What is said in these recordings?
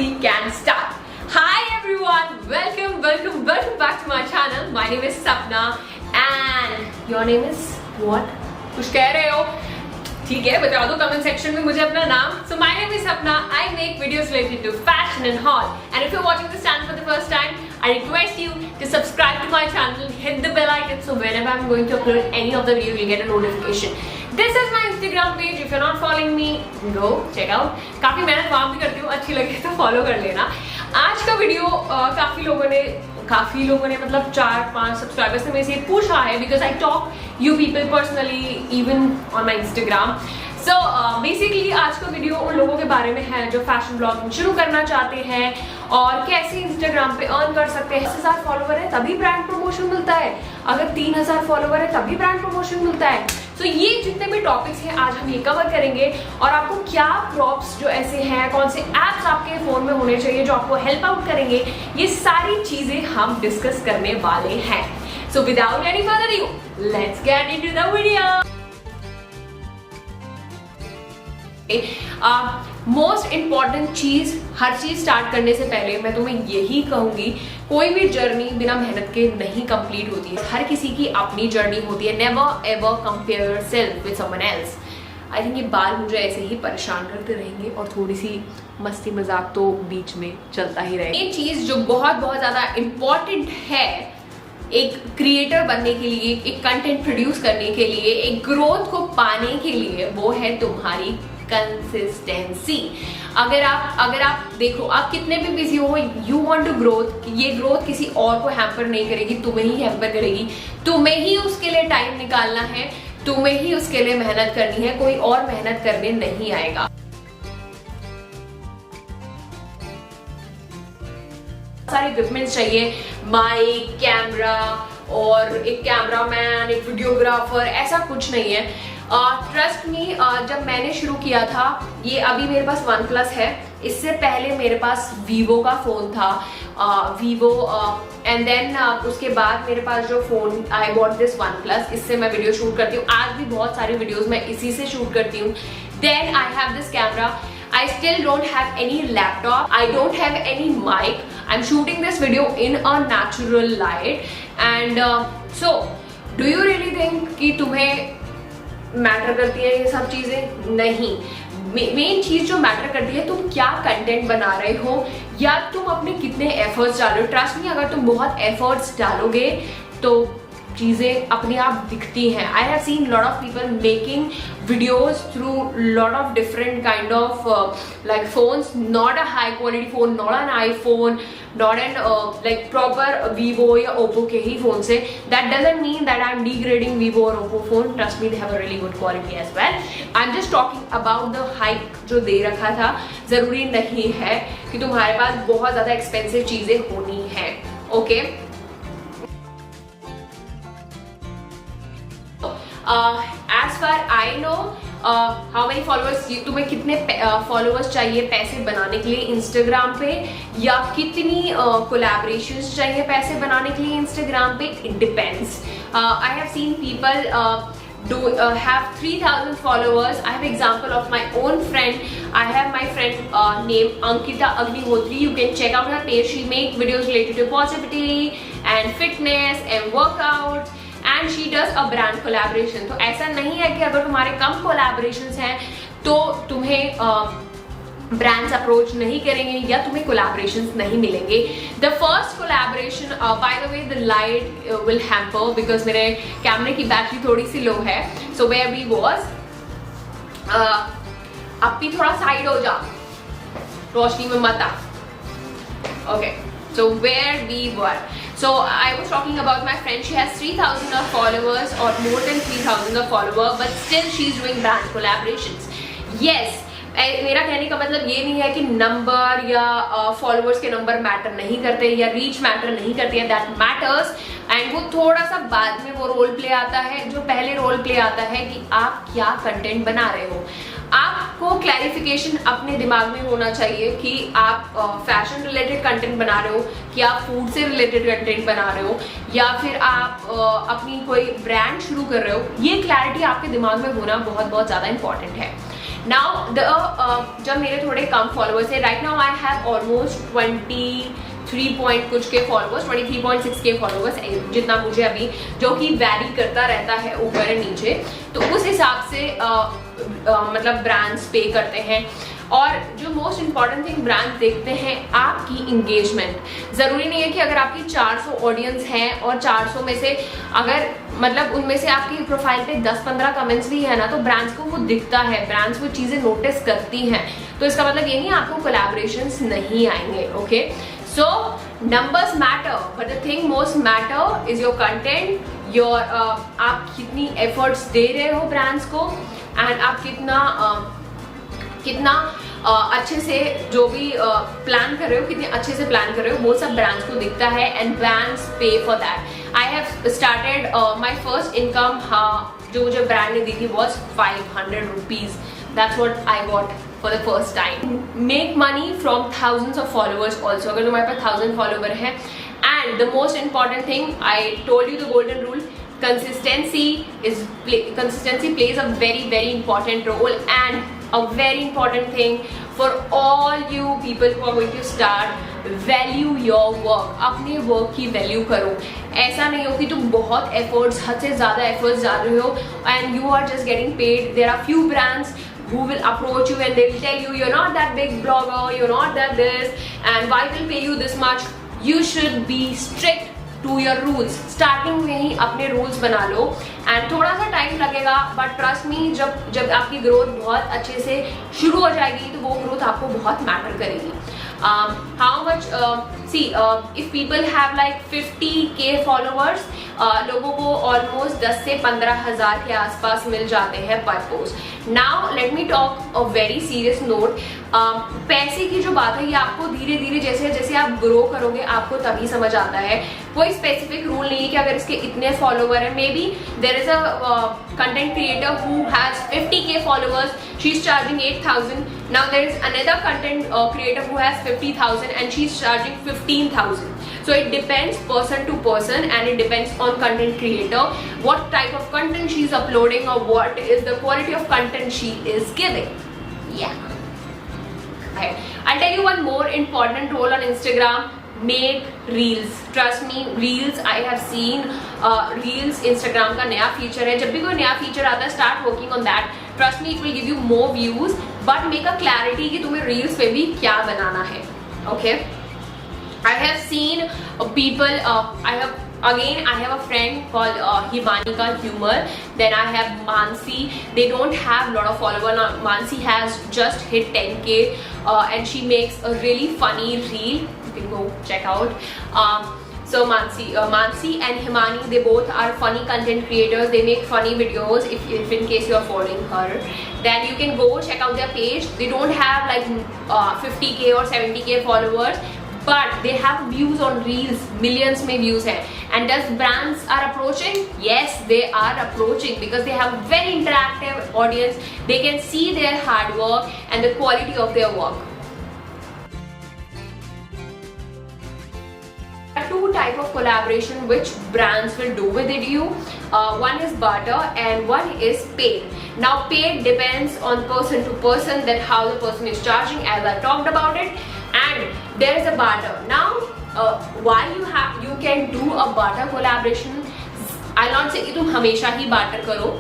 we can start. Hi everyone, welcome back to my channel. My name is Sapna and your name is what? कुछ कह रहे हो? ठीक है, बता दो कमेंट सेक्शन में मुझे अपना नाम. So my name is Sapna. I make videos related to fashion and haul. And if you're watching this channel for the first time, I request you to subscribe to my channel, hit the bell icon so whenever I'm going to upload any of the videos, you'll get a notification. This is my Instagram page. If you're not following me, go check out. काफी मेहनत वहाँ भी करती हूँ, अच्छी लगे तो follow कर लेना. आज का वीडियो काफी लोगों ने मतलब 4-5 सब्सक्राइबर्स ने मेरे से पूछा है because I talk you people personally even on my Instagram. So basically आज का वीडियो उन लोगों के बारे में है जो फैशन ब्लॉगिंग शुरू करना चाहते हैं और कैसे इंस्टाग्राम पे अर्न कर सकते हैं. 10,000 फॉलोवर है तभी ब्रांड प्रमोशन मिलता है, अगर 3,000 फॉलोवर है तभी ब्रांड प्रमोशन मिलता है. तो ये जितने भी टॉपिक्स हैं आज हम ये कवर करेंगे और आपको क्या प्रॉप्स जो ऐसे हैं, कौन से एप्स आपके फोन में होने चाहिए जो आपको हेल्प आउट करेंगे, ये सारी चीजें हम डिस्कस करने वाले हैं. So without any further ado, let's get into the video. Most important चीज, हर चीज स्टार्ट करने से पहले मैं तुम्हें यही कहूंगी, कोई भी जर्नी बिना मेहनत के नहीं कंप्लीट होती है. हर किसी की अपनी जर्नी होती है. Never ever compare yourself with someone else. I think ये बाल मुझे ऐसे ही परेशान करते रहेंगे और थोड़ी सी मस्ती मजाक तो बीच में चलता ही रहेगा. ये चीज जो बहुत ज्यादा इम्पॉर्टेंट है एक क्रिएटर बनने के लिए, एक कंटेंट प्रोड्यूस करने के लिए, एक ग्रोथ को पाने के लिए, वो है तुम्हारी कंसिस्टेंसी. अगर आप देखो, आप कितने भी बिजी हो, यू वांट टू ग्रोथ, ये ग्रोथ किसी और को हैम्पर नहीं करेगी, तुम्हें ही हैम्पर करेगी. तुम्हें ही उसके लिए टाइम निकालना है, तुम्हें ही उसके लिए मेहनत करनी है, कोई और मेहनत करने नहीं आएगा. सारे इक्विपमेंट्स चाहिए, माइक, कैमरा और एक कैमरामैन, एक वीडियोग्राफर, ऐसा कुछ नहीं है. ट्रस्ट मी, जब मैंने शुरू किया था, ये अभी मेरे पास OnePlus है, इससे पहले मेरे पास Vivo का फोन था, Vivo, एंड देन उसके बाद मेरे पास जो phone, I bought this OnePlus, इससे मैं वीडियो शूट करती हूँ. आज भी बहुत सारी वीडियोस मैं इसी से शूट करती हूँ. Then I have this camera. I still don't have any laptop. I don't have any mic. I'm shooting this video in a natural light. And so, do you really think कि तुम्हें matter करती है ये सब चीजें? नहीं. Main चीज जो मैटर करती है, तुम क्या कंटेंट बना रहे हो या तुम अपने कितने एफर्ट्स डाल रहे हो. ट्रस्ट मी, अगर तुम बहुत एफर्ट्स डालोगे तो चीजें अपने आप दिखती हैं. I have seen lot of people making videos through lot of different kind of like phones, not a high quality phone, not an iPhone, not an like proper Vivo या ओप्पो के ही फोन से. That doesn't mean that I am degrading Vivo और Oppo phone. Trust me, they have a really good quality as well. I am just talking about the hike जो दे रखा था. जरूरी नहीं है कि तुम्हारे पास बहुत ज्यादा एक्सपेंसिव चीजें होनी है. Okay, as far I know, how many followers, तुम्हें कितने फॉलोअर्स चाहिए पैसे बनाने के लिए इंस्टाग्राम पे, या कितनी कोलैबोरेशंस चाहिए पैसे बनाने के लिए इंस्टाग्राम पे, it depends. I have seen people have 3,000 followers. I have example of my own friend. I have my friend named Ankita Agnihotri. You can check out her page. She make videos related to positivity and fitness and workouts. And she does a brand collaboration. तो ऐसा नहीं है कि अगर तुम्हारे कम collaborations हैं तो तुम्हें ब्रांड्स अप्रोच नहीं करेंगे या तुम्हें collaborations नहीं मिलेंगे. The first collaboration, by the way, the light will hamper because मेरे कैमरे की बैटरी थोड़ी सी लो है. So where we was, अब भी थोड़ा साइड हो जा, रोशनी में मत आ. Okay, so where we were. So I was talking about my friend. She has 3,000 of followers or more than 3,000 of followers, but still she's doing brand collaborations. Yes, मेरा कहने का मतलब ये नहीं है कि नंबर या फॉलोअर्स के नंबर मैटर नहीं करते या रीच मैटर नहीं करती है. दैट मैटर्स, एंड वो थोड़ा सा बाद में वो रोल प्ले आता है. जो पहले रोल प्ले आता है कि आप क्या कंटेंट बना रहे हो. आपको क्लैरिफिकेशन अपने दिमाग में होना चाहिए कि आप फैशन रिलेटेड कंटेंट बना रहे हो, कि आप फूड से रिलेटेड कंटेंट बना रहे हो, या फिर आप अपनी कोई ब्रांड शुरू कर रहे हो. ये क्लैरिटी आपके दिमाग में होना बहुत ज़्यादा इंपॉर्टेंट है. नाउ जब मेरे थोड़े कम फॉलोअर्स है, right now I have almost 23 point कुछ के फॉलोअर्स, 23.6 के फॉलोअर्स जितना मुझे अभी, जो कि वैरी करता रहता है ऊपर और नीचे। तो उस हिसाब से मतलब ब्रांड्स पे करते हैं। और जो मोस्ट इंपॉर्टेंट थिंग ब्रांड देखते हैं आपकी इंगेजमेंट। ज़रूरी नहीं है कि अगर आपकी 400 ऑडियंस है और 400 में से अगर मतलब उनमें से आपकी प्रोफाइल पे 10-15 कमेंट्स भी है ना, तो ब्रांड्स को वो दिखता है, ब्रांड्स वो चीज़ें नोटिस करती हैं। तो इसका मतलब ये नहीं आपको कोलैबोरेशंस नहीं आएंगे। Okay, so numbers matter but the thing most matter is your content, your आप कितनी एफर्ट्स दे रहे हो ब्रांड्स को, एंड आप कितना अच्छे से जो भी प्लान कर रहे हो, कितने अच्छे से प्लान कर रहे हो, वो सब ब्रांड्स को दिखता है एंड ब्रांड्स पे for that. I have started my first income जो मुझे ब्रांड ने दी थी was 500 rupees. That's what I got for the first time. Make money from thousands of followers also. अगर तुम्हारे पास 1000 फॉलोअर है, and the most important thing I told you the golden rule, consistency plays a very important role, and a very important thing for all you people who are going to start, value your work। अपने work की value करो। ऐसा नहीं हो कि तुम बहुत efforts, हद से ज़्यादा एफर्ट्स डाल रहे हो and you are just getting paid। There are few brands who will approach you and they will tell you you're not that big blogger, you're not that this, and why will pay you this much। You should be strict to your rules. Starting में ही अपने rules बना लो, and थोड़ा सा time लगेगा but trust मी, जब आपकी growth बहुत अच्छे से शुरू हो जाएगी तो वो ग्रोथ आपको बहुत मैटर करेगी। How much see if people have like 50K followers, लोगों को ऑलमोस्ट 10 से 15 हज़ार के आसपास मिल जाते हैं पर post. Now let me talk a very serious note. पैसे की जो बात है ये आपको धीरे धीरे जैसे जैसे आप ग्रो करोगे आपको तभी समझ आता है। कोई स्पेसिफिक रूल नहीं है कि अगर इसके इतने फॉलोवर है। May be there is a content creator who has 50K followers, she is charging 8,000। Now there is another content creator who has 50,000 and she is charging 15,000। So it depends person to person, and it depends on content creator, what type of content she is uploading or what is the quality of content she is giving. Yeah. Okay. I'll tell you one more important role on Instagram. Make reels. Trust me, reels I have seen. Reels Instagram का नया feature है। जब भी कोई नया feature आता है, start working on that. Trust me, it will give you more views, but make a clarity कि तुम्हें reels पे भी क्या बनाना है। Okay. I have seen people. I have a friend called Himanika Humor. Then I have Mansi. They don't have a lot of followers. Now, Mansi has just hit 10K, and she makes a really funny reel. You can go check out. So Mansi and Himani, they both are funny content creators. They make funny videos. If in case you are following her, then you can go check out their page. They don't have like 50K or 70K followers, but they have views on reels, millions में views है। And does brands are approaching? Yes, they are approaching because they have very interactive audience. They can see their hard work and the quality of their work. There are two type of collaboration which brands will do with you. One is barter and one is paid. Now paid depends on person to person, that how the person is charging, as I talked about it. And there is a barter. Now why you can do a barter collaboration? I'll not say कि तुम हमेशा ही barter करो,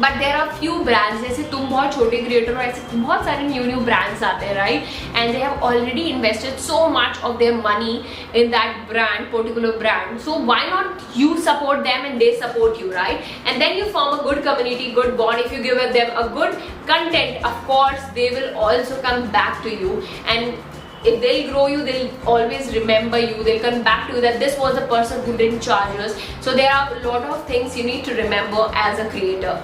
but there are few brands, जैसे तुम बहुत छोटे creator हो, ऐसे बहुत सारे न्यू ब्रांड्स आते हैं, right? And they have already invested so much of their money in that brand, particular brand. So why not you support them and they support you, right? And then you form a good community, good bond. If you give them a good content, of course they will also come back to you, and if they'll grow you, they'll always remember you. They'll come back to you that this was the person who didn't charge us. So there are a lot of things you need to remember as a creator.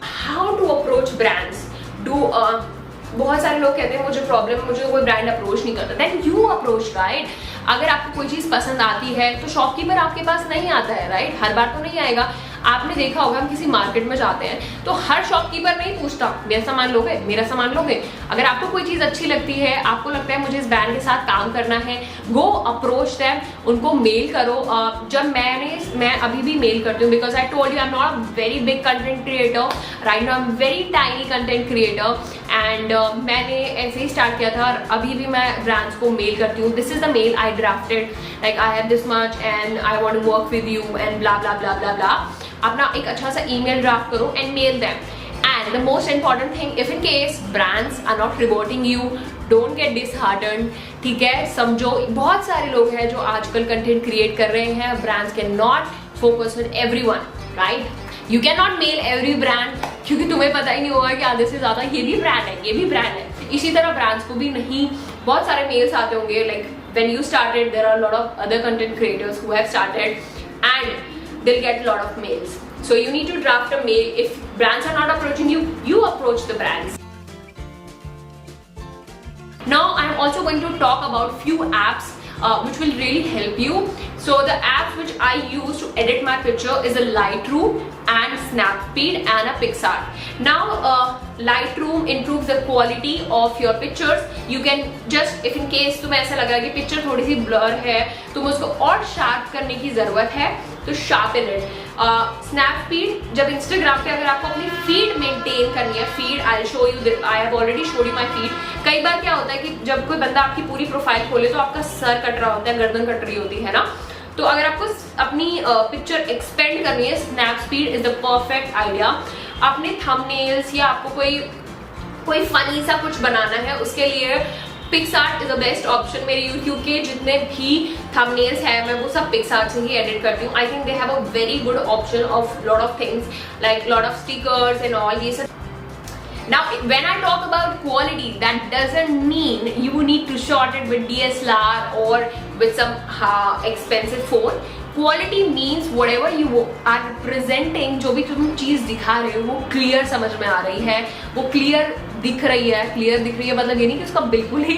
How to approach brands? बहुत सारे लोग कहते हैं मुझे problem, मुझे कोई brand approach नहीं करता। Then you approach, right? अगर आपको कोई चीज़ पसंद आती है तो शॉपकीपर आपके पास नहीं आता है, राइट? हर बार तो नहीं आएगा। आपने देखा होगा हम किसी मार्केट में जाते हैं तो हर शॉपकीपर नहीं पूछता मेरा सामान लोगे, मेरा सामान लोगे। अगर आपको कोई चीज अच्छी लगती है, आपको लगता है मुझे इस ब्रांड के साथ काम करना है, गो अप्रोच देम, उनको मेल करो। जब मैं अभी भी मेल करती हूँ, because I told you I am not a very big content creator, right now I am very tiny content creator and मैंने ऐसे ही स्टार्ट किया था। अभी भी मैं ब्रांड्स को मेल करती हूँ, this is the mail I drafted, like I have this much and I want to work with you and blah blah blah blah blah. अपना एक अच्छा सा ईमेल ड्राफ्ट करो and mail them. And the most important thing, if in case brands are not rewarding you, don't get disheartened, ठीक है। समझो बहुत सारे लोग हैं जो आजकल कंटेंट क्रिएट कर रहे हैं, brands can not focus on everyone, right. You can not mail every brand, क्योंकि तुम्हें पता ही नहीं होगा कि आधे से ज्यादा ये भी ब्रांड है, ये भी ब्रांड है। इसी तरह ब्रांड्स को भी नहीं बहुत सारे मेल्स आते होंगे, like when you started there are lot of other content creators who have started and they'll get a lot of mails. So you need to draft a mail. If brands are not approaching you, you approach the brands. Now I'm also going to talk about few apps which will really help you. So the apps which I use to edit my picture is a Lightroom and Snapseed and a PicsArt. Now Lightroom improves the quality of your pictures. You can just, if in case तुम्हें ऐसा लगा कि picture थोड़ी सी blur है, तुम्हें उसको और sharp करने की जरूरत है, तो शार्पन इट। स्नैपसीड, जब इंस्टाग्राम पे अगर आपको अपनी फीड मेंटेन करनी है, feed I show you, I have already showed you my feed. कई बार क्या होता है कि जब कोई बंदा आपकी पूरी प्रोफाइल खोले तो आपका सर कट रहा होता है, गर्दन कट रही होती है ना। तो अगर आपको अपनी पिक्चर एक्सपेंड करनी है, Snapseed is the perfect idea. अपने थंबनेल्स या आपको कोई फनी सा कुछ बनाना है, उसके लिए PicsArt is the best option. मेरे YouTube के जितने भी थंबनेल्स हैं मैं वो सब PicsArt से ही एडिट करती हूँ। I think they have a very good option of lot of things, like lot of stickers and all ये सब। Now when I talk about quality, that doesn't mean you need to shoot it with DSLR or with some expensive phone. Quality means whatever you are presenting, जो भी तुम चीज दिखा रहे हो वो क्लियर समझ में आ रही है, वो क्लियर दिख रही है। क्लियर दिख रही है मतलब ये नहीं कि उसका बिल्कुल ही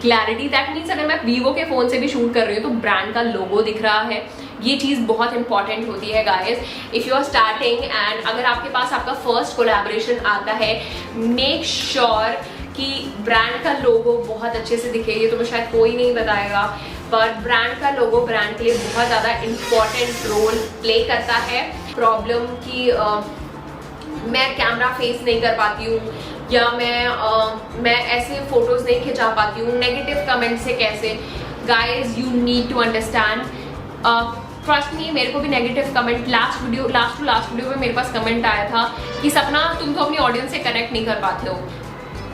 क्लैरिटी, दैट मीन्स अगर मैं वीवो के फोन से भी शूट कर रही हूँ तो ब्रांड का लोगो दिख रहा है। ये चीज़ बहुत इंपॉर्टेंट होती है guys, if you are starting and अगर आपके पास आपका फर्स्ट कोलैबोरेशन आता है, मेक श्योर कि ब्रांड का लोगो बहुत अच्छे से दिखे। ये तुम्हें शायद कोई नहीं बताएगा, पर ब्रांड का लोगो ब्रांड के लिए बहुत ज़्यादा इंपॉर्टेंट रोल प्ले करता है। प्रॉब्लम कि मैं कैमरा फेस नहीं कर पाती हूँ या मैं ऐसे फोटोज नहीं खिंचा पाती हूँ, नेगेटिव कमेंट से कैसे। Guys you need to understand, trust me, मेरे को भी negative comment last to last video में मेरे पास कमेंट आया था कि सपना तुम तो अपनी ऑडियंस से कनेक्ट नहीं कर पाते हो,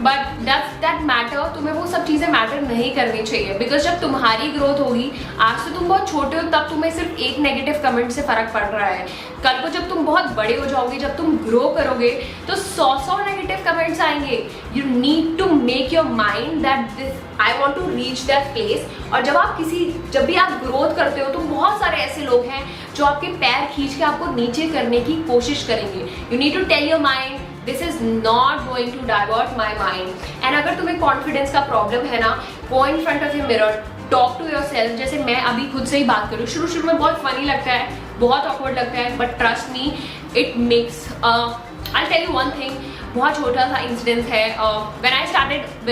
बट दैट मैटर। तुम्हें वो सब चीज़ें मैटर नहीं करनी चाहिए, बिकॉज जब तुम्हारी ग्रोथ होगी, आज से तुम बहुत छोटे हो तब तुम्हें सिर्फ एक नेगेटिव कमेंट से फर्क पड़ रहा है, कल को जब तुम बहुत बड़े हो जाओगे, जब तुम ग्रो करोगे तो 100 नेगेटिव कमेंट्स आएंगे। You need to make your mind that this I want to reach that place. और जब भी आप ग्रोथ करते हो तो बहुत सारे ऐसे लोग हैं जो आपके पैर खींच के आपको नीचे करने की कोशिश करेंगे। You need to tell your mind this is not going to divert my mind. And अगर तुम्हें कॉन्फिडेंस का प्रॉब्लम है ना, go in front of a mirror, talk to yourself. जैसे मैं अभी खुद से ही बात करूँ, शुरू में बहुत फनी लगता है, बहुत ऑकवर्ड लगता है, but trust me it makes. I tell you one thing, बहुत छोटा सा इंसिडेंस है। When I started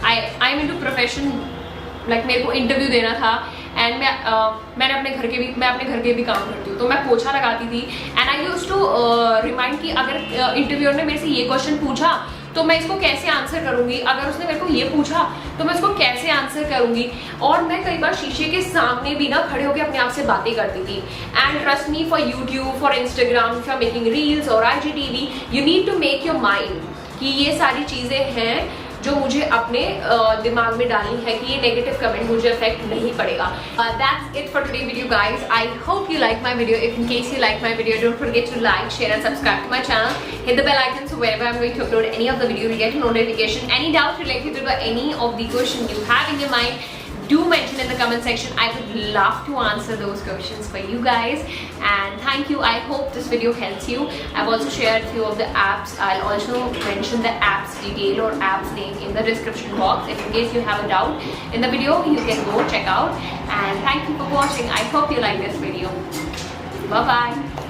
I am into profession, like मेरे को इंटरव्यू देना था एंड मैं अपने घर के भी काम करती हूँ, तो मैं पोछा लगाती थी। And I used to remind कि अगर इंटरव्यूअर ने मेरे से ये क्वेश्चन पूछा तो मैं इसको कैसे आंसर करूंगी, अगर उसने मेरे को ये पूछा तो मैं इसको कैसे आंसर करूंगी। और मैं कई बार शीशे के सामने भी ना खड़े होकर अपने आप से बातें करती थी। And trust me, for YouTube, for Instagram, for making reels और IGTV, you need to make your mind कि ये सारी चीज़ें हैं जो मुझे अपने दिमाग में डालनी है कि ये नेगेटिव कमेंट मुझे अफेक्ट नहीं पड़ेगा। That's it for today video guys. I hope you like my video. If in case you like my video, don't forget to like, share and subscribe to my channel. Hit the bell icon so wherever I'm going to upload any of the video, you get a notification. Any doubt related to any of the questions you have in your mind, do mention in the comment section. I would love to answer those questions for you guys. And thank you. I hope this video helps you. I've also shared few of the apps. I'll also mention the apps detail or apps name in the description box. If in case you have a doubt in the video, you can go check out. And thank you for watching. I hope you like this video. Bye bye.